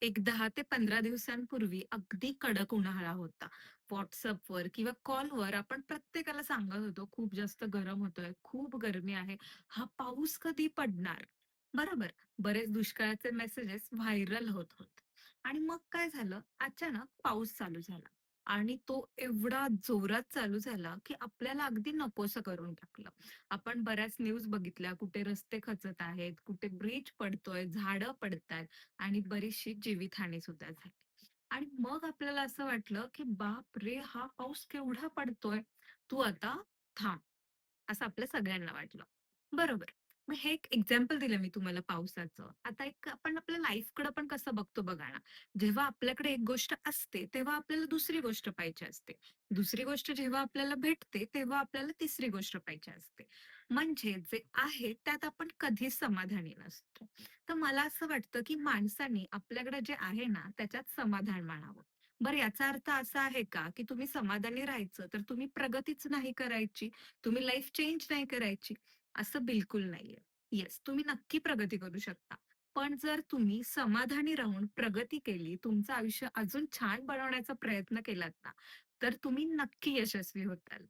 एक 10 ते 15 दिवसांपूर्वी अगदी कडक उन्हाळा होता. WhatsAppवर किंवा कॉलवर आपण प्रत्येकाला सांगत होतो, "खूप जास्त गरम होतोय, खूप गरमी आहे. हा पाऊस कधी पडणार?" बरोबर. बरेच दुष्काळाचे मेसेजेस व्हायरल होत होते. आणि मग काय झालं, अचानक पाऊस चालू झाला आणि तो एवढा जोरात चालू झाला, की आपल्याला अगदी नकोसं करून टाकलं. आपण बऱ्याच न्यूज बघितल्या, कुठे रस्ते खचत आहेत, कुठे ब्रिज पडतोय, झाडं पडतायत. आणि बरीचशी जीवितहानी सुद्धा झाली. आणि मग आपल्याला असं वाटलं, की बापरे! हा पाऊस केवढा पडतोय. तू आता थांब. असं आपल्या सगळ्यांना वाटलं. बरोबर. मग हे एक एक्झाम्पल दिलं मी तुम्हाला पावसाचं. आता एक आपण आपल्या लाईफकडे पण कसं बघतो बघा ना. जेव्हा आपल्याकडे एक गोष्ट असते, तेव्हा आपल्याला दुसरी गोष्ट पाहिजे असते. दुसरी गोष्ट जेव्हा आपल्याला भेटते, तेव्हा आपल्याला तिसरी गोष्ट पाहिजे असते. म्हणजे जे आहे त्यात आपण कधीच समाधानी नसतो. तर मला असं वाटतं, की माणसाने आपल्याकडे जे आहे ना, त्याच्यात समाधान मानावं. बरं याचा अर्थ असा आहे का, की तुम्ही समाधानी राहायचं, तर तुम्ही प्रगतीच नाही करायची, तुम्ही लाईफ चेंज नाही करायची, असं बिलकुल नाहीये. येस, तुम्ही नक्की प्रगती करू शकता. पण जर तुम्ही समाधानी राहून प्रगती केली, तुमचं आयुष्य अजून छान बनवण्याचा प्रयत्न केलात ना, तर तुम्ही नक्की यशस्वी होताल.